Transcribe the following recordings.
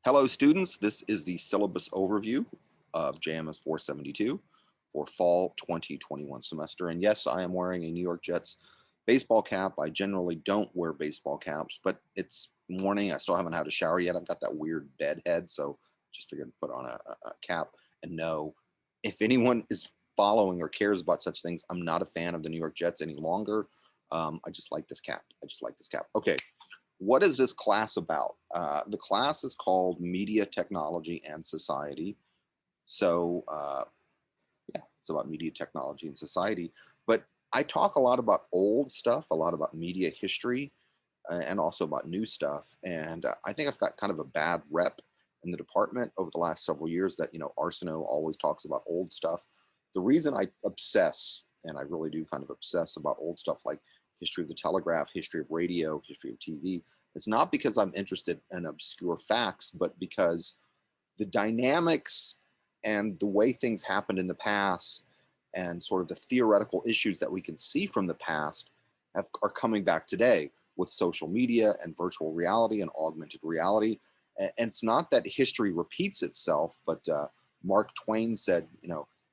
Hello students, this is the syllabus overview of JMS 472 for fall 2021 semester. And yes, I am wearing a New York Jets baseball cap. I generally don't wear baseball caps, but it's morning. I still haven't had a shower yet. I've got that weird bed head, so just figured to put on a cap. And no, if anyone is following or cares about such things, I'm not a fan of the New York Jets any longer. I just like this cap. Okay. What is this class about? The class is called Media Technology and Society. So yeah, it's about media technology and society. But I talk a lot about old stuff, a lot about media history, and also about new stuff. And I think I've got kind of a bad rep in the department over the last several years that, Arsenault always talks about old stuff. The reason I obsess, and I really do kind of obsess about old stuff like history of the telegraph, history of radio, history of TV, it's not because I'm interested in obscure facts, but because the dynamics and the way things happened in the past and sort of the theoretical issues that we can see from the past are coming back today with social media and virtual reality and augmented reality. And it's not that history repeats itself, but Mark Twain said,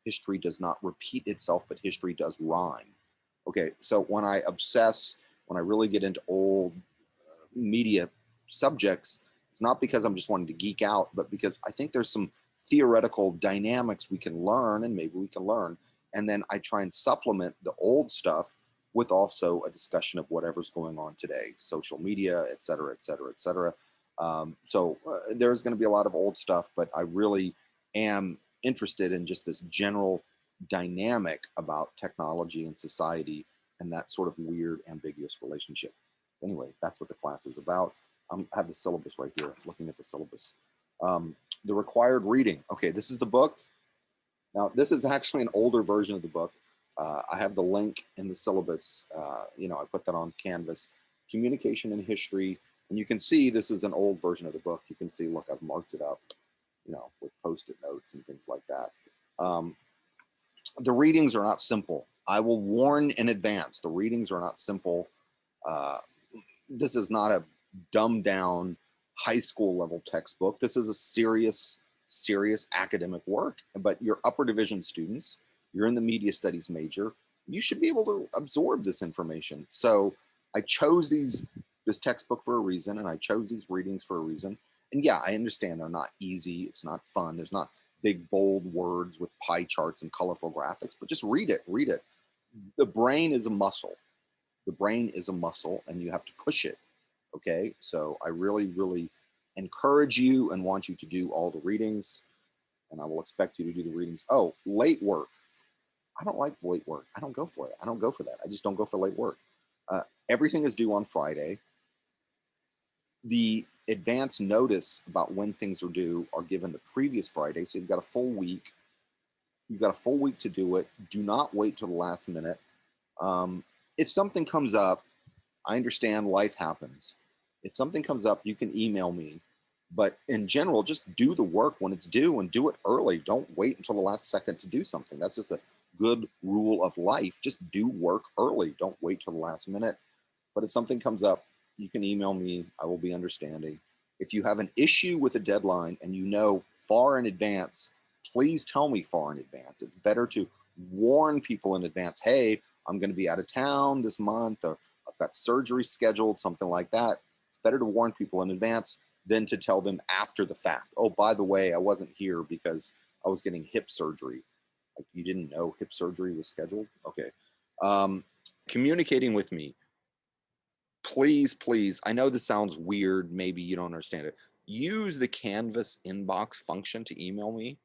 history does not repeat itself, but history does rhyme. Okay, so when I obsess, when I really get into old media subjects, it's not because I'm just wanting to geek out, but because I think there's some theoretical dynamics we can learn, and maybe we can learn. And then I try and supplement the old stuff with also a discussion of whatever's going on today, social media, et cetera, et cetera, et cetera. So there's going to be a lot of old stuff, but I really am interested in just this general dynamic about technology and society and that sort of weird, ambiguous relationship. Anyway, that's what the class is about. I have the syllabus right here, looking at the syllabus. The required reading. Okay, this is the book. Now, this is actually an older version of the book. I have the link in the syllabus. I put that on Canvas. Communication and History. And you can see this is an old version of the book. You can see, look, I've marked it up, with Post-it notes and things like that. The readings are not simple. I will warn in advance, the readings are not simple. This is not a dumbed down high school level textbook. This is a serious academic work, but you're upper division students, you're in the media studies major, you should be able to absorb this information. So I chose this textbook for a reason, and I chose these readings for a reason. And yeah, I understand they're not easy. It's not fun. There's not big, bold words with pie charts and colorful graphics, but just read it. The brain is a muscle. The brain is a muscle, and you have to push it. Okay, so I really, really encourage you and want you to do all the readings, and I will expect you to do the readings. Oh, late work. I don't like late work. I don't go for it. I don't go for that. I just don't go for late work. Everything is due on Friday. The advance notice about when things are due are given the previous Friday, so you've got a full week. You've got a full week to do it. Do not wait till the last minute. If something comes up, I understand life happens. If something comes up, you can email me. But in general, just do the work when it's due and do it early. Don't wait until the last second to do something. That's just a good rule of life. Just do work early. Don't wait till the last minute. But if something comes up, you can email me. I will be understanding. If you have an issue with a deadline and you know far in advance, please tell me far in advance. It's better to warn people in advance. Hey, I'm going to be out of town this month, or I've got surgery scheduled, something like that. It's better to warn people in advance than to tell them after the fact. Oh, by the way, I wasn't here because I was getting hip surgery. Like, you didn't know hip surgery was scheduled? Okay. Communicating with me. Please, I know this sounds weird. Maybe you don't understand it. Use the Canvas inbox function to email me.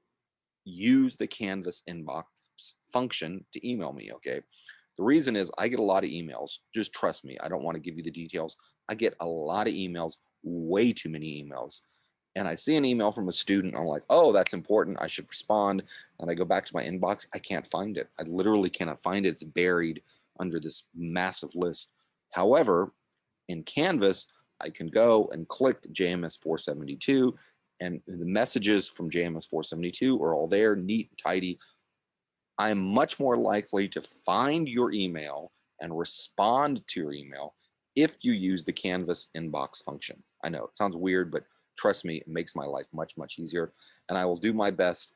Use the Canvas inbox function to email me, okay? The reason is I get a lot of emails. Just trust me. I don't want to give you the details. I get a lot of emails, way too many emails. And I see an email from a student. I'm like, oh, that's important. I should respond. And I go back to my inbox. I can't find it. I literally cannot find it. It's buried under this massive list. However, in Canvas, I can go and click JMS 472, and the messages from JMS 472 are all there, neat and tidy. I'm much more likely to find your email and respond to your email if you use the Canvas inbox function. I know it sounds weird, but Trust me, it makes my life much, much easier. And I will do my best,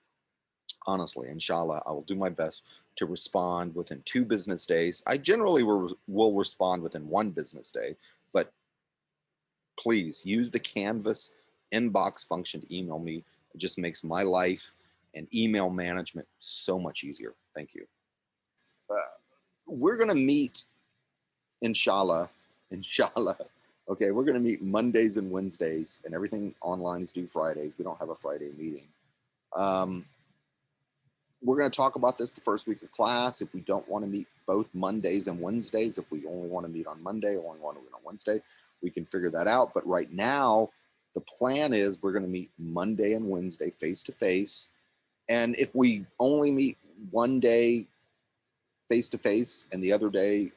honestly, inshallah, I will do my best to respond within 2 business days. I generally will respond within 1 business day, but please use the Canvas inbox function to email me. It just makes my life and email management so much easier. Thank you. Uh, we're going to meet, inshallah, inshallah. Okay, we're going to meet Mondays and Wednesdays, and everything online is due Fridays. We don't have a Friday meeting. We're going to talk about this the first week of class. If we don't want to meet both Mondays and Wednesdays, if we only want to meet on Monday or only want to meet on Wednesday, we can figure that out. But right now, the plan is we're going to meet Monday and Wednesday face-to-face. And if we only meet one day face-to-face and the other day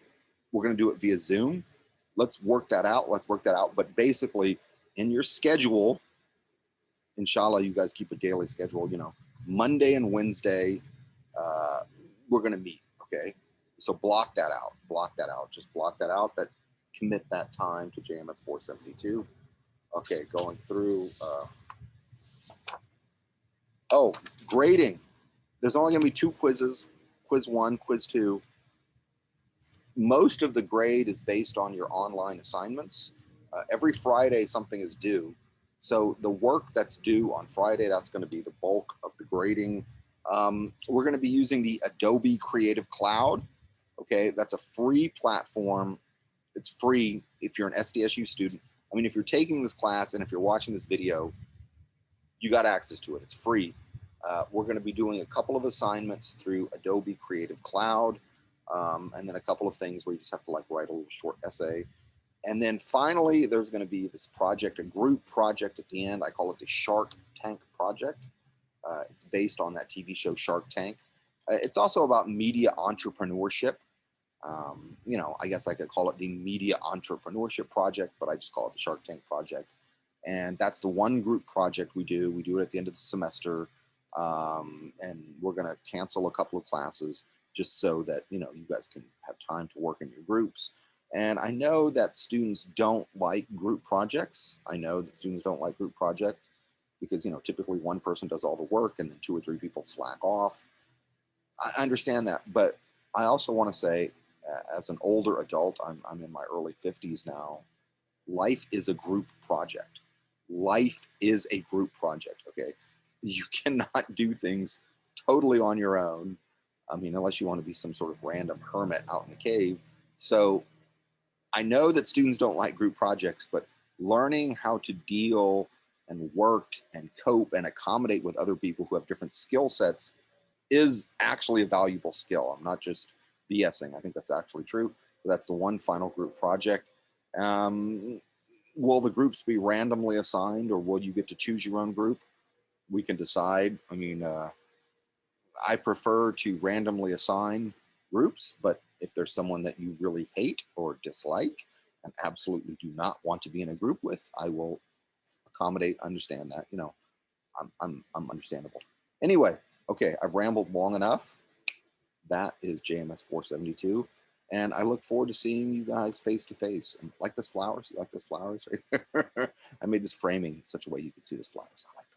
we're going to do it via Zoom, let's work that out. Let's work that out. But basically, in your schedule, inshallah, you guys keep a daily schedule, Monday and Wednesday, we're going to meet. Okay. So block that out. Block that out. Just block that out. Commit that time to JMS 472. Okay. Going through. Grading. There's only going to be 2 quizzes, quiz 1, quiz 2. Most of the grade is based on your online assignments. Every Friday, something is due. So the work that's due on Friday, that's going to be the bulk of the grading. We're going to be using the Adobe Creative Cloud. Okay, that's a free platform. It's free if you're an SDSU student. I mean, if you're taking this class and if you're watching this video, you got access to it. It's free. We're going to be doing a couple of assignments through Adobe Creative Cloud, and then a couple of things where you just have to write a little short essay. And then finally, there's going to be this project, a group project at the end. I call it the Shark Tank Project. It's based on that TV show Shark Tank. It's also about media entrepreneurship. I guess I could call it the Media Entrepreneurship Project, but I just call it the Shark Tank Project. And that's the one group project we do. We do it at the end of the semester. And we're going to cancel a couple of classes just so that, you guys can have time to work in your groups. And I know that students don't like group projects. I know that students don't like group projects because, typically one person does all the work and then 2 or 3 people slack off. I understand that. But I also want to say, as an older adult, I'm in my early 50s now, life is a group project. Life is a group project, okay? You cannot do things totally on your own. I mean, unless you want to be some sort of random hermit out in the cave. So I know that students don't like group projects, but learning how to deal and work and cope and accommodate with other people who have different skill sets is actually a valuable skill. I'm not just BSing. I think that's actually true. So that's the one final group project. Will the groups be randomly assigned, or will you get to choose your own group? We can decide. I mean, I prefer to randomly assign groups, but if there's someone that you really hate or dislike and absolutely do not want to be in a group with, I will accommodate, understand that, I'm understandable. Anyway, okay, I've rambled long enough. That is JMS 472. And I look forward to seeing you guys face to face. Like this flowers? You like this flowers right there? I made this framing in such a way you could see this flowers. I like